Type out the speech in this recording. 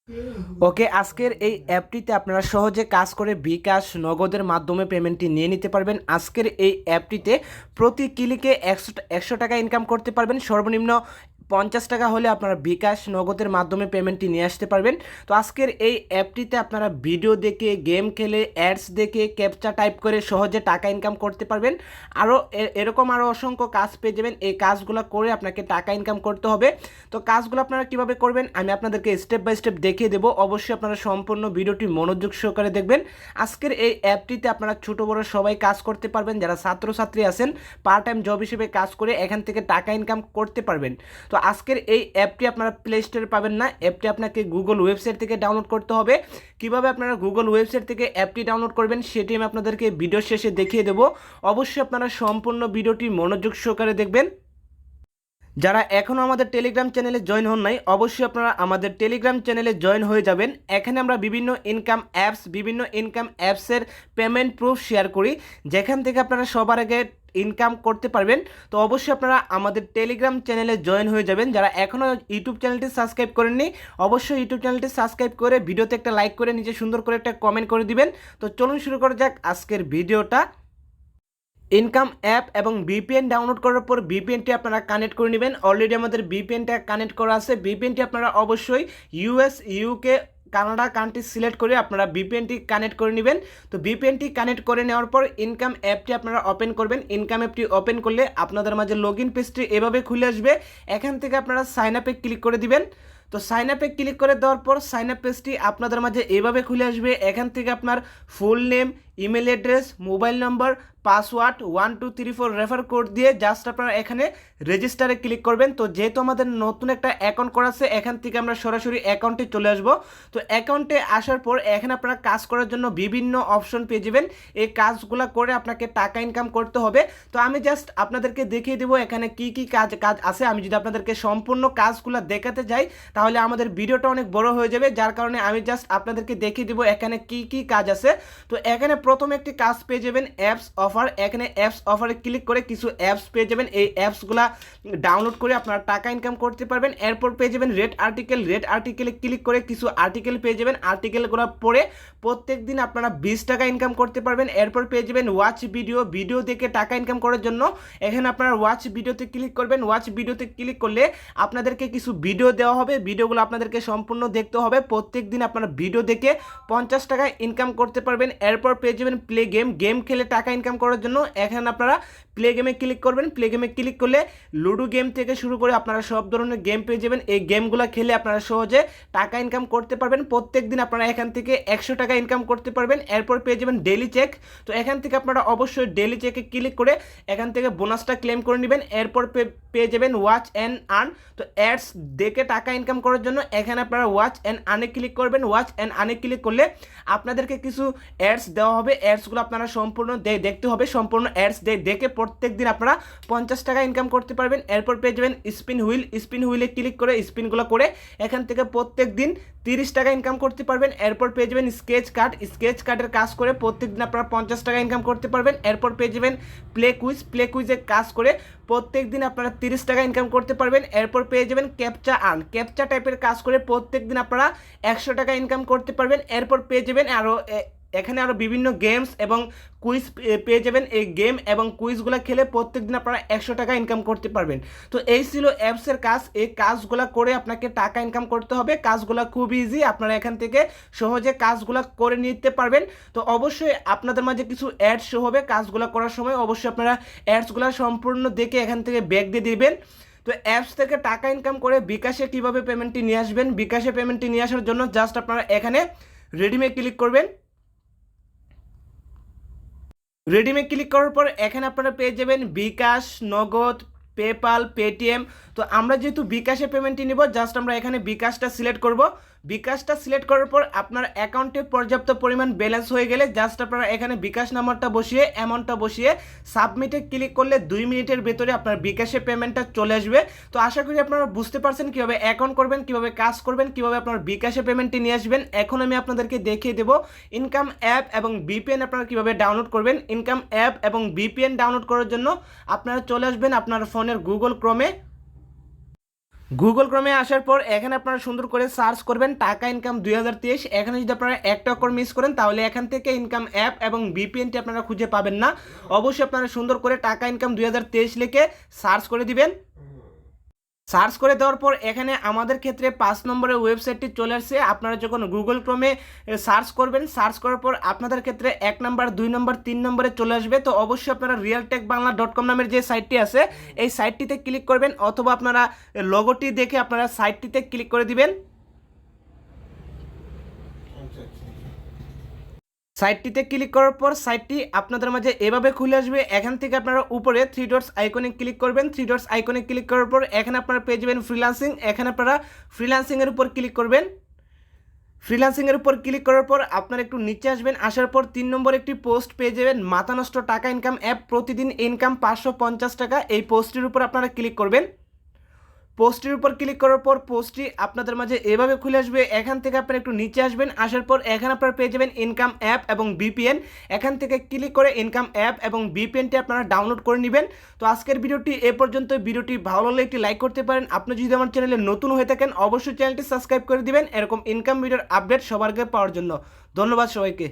ওকে, আজকের এই অ্যাপটিতে আপনারা সহজে কাজ করে bKash নগদের মাধ্যমে পেমেন্টটি নিয়ে নিতে পারবেন। আজকের এই অ্যাপটিতে প্রতি ক্লিকে 100 টাকা ইনকাম করতে পারবেন। সর্বনিম্ন 50 টাকা হলে আপনারা bKash নগদের মাধ্যমে পেমেন্টটি নিয়ে আসতে পারবেন। তো আজকের এই অ্যাপটিতে আপনারা ভিডিও দেখে, গেম খেলে, অ্যাডস দেখে, ক্যাপচা টাইপ করে সহজে টাকা ইনকাম করতে পারবেন। আরও এরকম আরও অসংখ্য কাজ পেয়ে যাবেন। এই কাজগুলো করে আপনাকে টাকা ইনকাম করতে হবে। তো কাজগুলো আপনারা কিভাবে করবেন আমি আপনাদেরকে স্টেপ বাই স্টেপ দেখিয়ে দেবো। অবশ্যই আপনারা সম্পূর্ণ ভিডিওটি মনোযোগ সহকারে দেখবেন। আজকের এই অ্যাপটিতে আপনারা ছোট বড় সবাই কাজ করতে পারবেন। যারা ছাত্রছাত্রী আছেন পার্ট টাইম জব হিসেবে কাজ করে এখান থেকে টাকা ইনকাম করতে পারবেন। তো আজকের এই অ্যাপটি আপনারা প্লে স্টোরে পাবেন না, অ্যাপটি আপনাকে গুগল ওয়েবসাইট থেকে ডাউনলোড করতে হবে। কিভাবে আপনারা গুগল ওয়েবসাইট থেকে অ্যাপটি ডাউনলোড করবেন সেটি আমি আপনাদেরকে ভিডিও শেষে দেখিয়ে দেবো। অবশ্যই আপনারা সম্পূর্ণ ভিডিওটি মনোযোগ সহকারে দেখবেন। যারা এখনও আমাদের টেলিগ্রাম চ্যানেলে জয়েন হন নাই অবশ্যই আপনারা আমাদের টেলিগ্রাম চ্যানেলে জয়েন হয়ে যাবেন। এখানে আমরা বিভিন্ন ইনকাম অ্যাপসের পেমেন্ট প্রুফ শেয়ার করি, যেখান থেকে আপনারা সবার আগে ইনকাম করতে পারবেন। তো অবশ্যই আপনারা আমাদের টেলিগ্রাম চ্যানেলে জয়েন হয়ে যাবেন। যারা এখনও ইউটিউব চ্যানেলটি সাবস্ক্রাইব করেননি অবশ্যই ইউটিউব চ্যানেলটি সাবস্ক্রাইব করে ভিডিওতে একটা লাইক করে নিচে সুন্দর করে একটা কমেন্ট করে দিবেন। তো চলুন শুরু করা যাক আজকের ভিডিওটা। ইনকাম অ্যাপ এবং ভিপিএন ডাউনলোড করার পর ভিপিএনটি আপনারা কানেক্ট করে নেবেন। অলরেডি আমাদের ভিপিএনটা কানেক্ট করা আছে। ভিপিএনটি আপনারা অবশ্যই US, UK, Canada country select করে আপনারা ভিপিএনটি কানেক্ট করে নেবেন। তো ভিপিএনটি কানেক্ট করে নেওয়ার পর ইনকাম অ্যাপটি আপনারা ওপেন করবেন। ইনকাম অ্যাপটি ওপেন করলে আপনাদের মাঝে লগ ইন পেজটি এভাবে খুলে আসবে। এখান থেকে আপনারা সাইন আপে ক্লিক করে দিবেন। তো সাইন আপে ক্লিক করে দেওয়ার পর সাইন আপ পেজটি আপনাদের মাঝে এভাবে খুলে আসবে। এখান থেকে আপনার full name, email address, mobile নম্বর, পাসওয়ার্ড 1234 রেফার কোড দিয়ে জাস্ট আপনারা এখানে রেজিস্টারে ক্লিক করবেন। তো যেহেতু আমাদের নতুন একটা অ্যাকাউন্ট করা আছে এখান থেকে আমরা সরাসরি অ্যাকাউন্টে চলে আসব। তো অ্যাকাউন্টে আসার পর এখানে আপনারা কাজ করার জন্য বিভিন্ন অপশন পেয়ে যাবেন। এই কাজগুলো করে আপনাকে টাকা ইনকাম করতে হবে। তো আমি জাস্ট আপনাদেরকে দেখিয়ে দেবো এখানে কি কি কাজ আছে। আমি যদি আপনাদেরকে সম্পূর্ণ কাজগুলো দেখাতে যাই তাহলে আমাদের ভিডিওটা অনেক বড় হয়ে যাবে, যার কারণে আমি জাস্ট আপনাদেরকে দেখিয়ে দেবো এখানে কি কি কাজ আছে। তো এখানে প্রথমে একটি কাজ পেয়ে যাবেন অ্যাপস অফার। এখানে অ্যাপস অফারে ক্লিক করে কিছু অ্যাপস পেয়ে যাবেন। এই অ্যাপসগুলা ডাউনলোড করে আপনারা টাকা ইনকাম করতে পারবেন। এরপর পেয়ে যাবেন রেড আর্টিকেলে ক্লিক করে কিছু আর্টিকেল পেয়ে যাবেন। আর্টিকেলগুলো পড়ে প্রত্যেক দিন আপনারা 20 টাকা ইনকাম করতে পারবেন। এরপর পেয়ে যাবেন ওয়াচ ভিডিও দেখে টাকা ইনকাম করার জন্য এখানে আপনারা ওয়াচ ভিডিওতে ক্লিক করবেন। ওয়াচ ভিডিওতে ক্লিক করলে আপনাদেরকে কিছু ভিডিও দেওয়া হবে। ভিডিওগুলো আপনাদেরকে সম্পূর্ণ দেখতে হবে। প্রত্যেক দিন আপনারা ভিডিও দেখে 50 টাকা ইনকাম করতে পারবেন। এরপর পেয়ে যাবেন প্লে গেম খেলে টাকা ইনকাম করার জন্য এখানে আপনারা প্লে গেমে ক্লিক করবেন। প্লে গেমে ক্লিক করলে লুডো গেম থেকে শুরু করে আপনারা সব ধরনের গেম পেয়ে যাবেন। এই গেমগুলো খেলে আপনারা সহজে টাকা ইনকাম করতে পারবেন। প্রত্যেক দিন আপনারা এখান থেকে 100 টাকা ইনকাম করতে পারবেন। এরপর পেয়ে যাবেন ডেইলি চেক। তো এখান থেকে আপনারা অবশ্যই ডেইলি চেকে ক্লিক করে এখান থেকে বোনাসটা ক্লেম করে নেবেন। এরপর পেয়ে যাবেন ওয়াচ অ্যান্ড আর্ন। তো অ্যাডস দেখে টাকা ইনকাম করার জন্য এখানে আপনারা ওয়াচ অ্যান্ড আর্নে ক্লিক করবেন। ওয়াচ অ্যান্ড আর্নে ক্লিক করলে আপনাদেরকে কিছু অ্যাডস দেওয়া হবে। অ্যাডসগুলো আপনারা সম্পূর্ণ দেখতে হবে। সম্পূর্ণ অ্যাডস দেখে প্রত্যেক দিন আপনারা 50 টাকা ইনকাম করতে পারবেন। এরপর পেয়ে যাবেন স্পিন হুইলে ক্লিক করে স্পিনগুলো করে এখান থেকে প্রত্যেক দিন 30 টাকা ইনকাম করতে পারবেন। এরপর পেয়ে যাবেন স্কেচ কার্ডের কাজ করে প্রত্যেক দিন আপনারা 50 টাকা ইনকাম করতে পারবেন। এরপর পেয়ে যাবেন প্লে কুইজের কাজ করে প্রত্যেক দিন আপনারা 30 টাকা ইনকাম করতে পারবেন। এরপর পেয়ে যাবেন ক্যাপচা টাইপের কাজ করে প্রত্যেক দিন আপনারা 100 টাকা ইনকাম করতে পারবেন। এরপর পেয়ে যাবেন এখানে আরও বিভিন্ন গেমস এবং কুইজ পেয়ে যাবেন। এই গেম এবং কুইজগুলো খেলে প্রত্যেক দিন আপনারা 100 টাকা ইনকাম করতে পারবেন। তো এই ছিল অ্যাপসের কাজ। এই কাজগুলো করে আপনাকে টাকা ইনকাম করতে হবে। কাজগুলো খুব ইজি, আপনারা এখান থেকে সহজে কাজগুলো করে নিতে পারবেন। তো অবশ্যই আপনাদের মাঝে কিছু অ্যাডস শো হবে কাজগুলো করার সময়। অবশ্যই আপনারা অ্যাডসগুলো সম্পূর্ণ দেখে এখান থেকে ব্যাক দিয়ে দিবেন। তো অ্যাপস থেকে টাকা ইনকাম করে বিকাশে কীভাবে পেমেন্টটি নিয়ে আসবেন, বিকাশে পেমেন্টটি নিয়ে আসার জন্য জাস্ট আপনারা এখানে রেডিমে ক্লিক করবেন। রেডিমে ক্লিক করার পর এখানে আপনারা পেয়ে যাবেন বিকাশ, নগদ, পেপাল, পেটিএম। তো আমরা যেহেতু বিকাশে পেমেন্টটি নিব জাস্ট আমরা এখানে বিকাশটা সিলেক্ট করব। বিকাশটা সিলেক্ট করার পর আপনার অ্যাকাউন্টে পর্যাপ্ত পরিমাণ ব্যালেন্স হয়ে গেলে জাস্ট আপনারা এখানে বিকাশ নাম্বারটা বসিয়ে অ্যামাউন্টটা বসিয়ে সাবমিটে ক্লিক করলে 2 মিনিটের ভেতরে আপনার বিকাশে পেমেন্টটা চলে আসবে। তো আশা করি আপনারা বুঝতে পারছেন কীভাবে অ্যাকাউন্ট করবেন, কীভাবে কাজ করবেন, কীভাবে আপনার বিকাশে পেমেন্টটি নিয়ে আসবেন। এখন আমি আপনাদেরকে দেখিয়ে দেবো ইনকাম অ্যাপ এবং বিপিএন আপনারা কীভাবে ডাউনলোড করবেন। ইনকাম অ্যাপ এবং বিপিএন ডাউনলোড করার জন্য আপনারা চলে আসবেন আপনার ফোনের গুগল ক্রোমে। গুগল ক্রমে আসার পর এখানে আপনারা সুন্দর করে সার্চ করবেন টাকা ইনকাম 2023। এখানে যদি আপনারা একটা অক্ষর মিস করেন তাহলে এখান থেকে ইনকাম অ্যাপ এবং বিপিএনটি আপনারা খুঁজে পাবেন না। অবশ্যই আপনারা সুন্দর করে টাকা ইনকাম 2023 লিখে সার্চ করে দিবেন। সার্চ করে দেওয়ার পর এখানে আমাদের ক্ষেত্রে 5 নম্বরের ওয়েবসাইটটি চলে আসছে। আপনারা যখন গুগল ক্রমে সার্চ করবেন, সার্চ করার পর আপনাদের ক্ষেত্রে 1 নম্বর 2 নম্বর 3 নম্বরে চলে আসবে। তো অবশ্যই আপনারা realtechbangla.com নামের যে সাইটটি আছে এই সাইটটিতে ক্লিক করবেন, অথবা আপনারা লোগোটি দেখে আপনারা সাইটটিতে ক্লিক করে দিবেন। সাইটটিতে ক্লিক করার পর সাইটটি আপনাদের মাঝে এভাবে খুলে আসবে। এখান থেকে আপনারা উপরে 3 ডটস আইকনে ক্লিক করবেন। 3 ডটস আইকনে ক্লিক করার পর এখানে আপনারা পেয়ে যাবেন ফ্রিল্যান্সিং। এখানে আপনারা ফ্রিল্যান্সিংয়ের উপর ক্লিক করবেন। ফ্রিল্যান্সিংয়ের উপর ক্লিক করার পর আপনারা একটু নিচে আসবেন। আসার পর 3 নম্বর একটি পোস্ট পেয়ে যাবেন, মাথা নষ্ট টাকা ইনকাম অ্যাপ, প্রতিদিন ইনকাম 550 টাকা। এই পোস্টটির উপর আপনারা ক্লিক করবেন। পোস্টের উপর ক্লিক করার পর পোস্টটি আপনাদের মাঝে এভাবে খুলে আসবে। এখান থেকে আপনারা একটু নিচে আসবেন। আসার পর এখানে আপনারা পেয়ে যাবেন ইনকাম অ্যাপ এবং বিপিএন। এখান থেকে ক্লিক করে ইনকাম অ্যাপ এবং বিপিএনটি আপনারা ডাউনলোড করে নেবেন। তো আজকের ভিডিওটি এ পর্যন্ত। ভিডিওটি ভালো লাগলে একটি লাইক করতে পারেন। আপনি যদি আমার চ্যানেলে নতুন হয়ে থাকেন অবশ্যই চ্যানেলটি সাবস্ক্রাইব করে দিবেন এরকম ইনকাম ভিডিওর আপডেট সবার আগে পাওয়ার জন্য। ধন্যবাদ সবাইকে।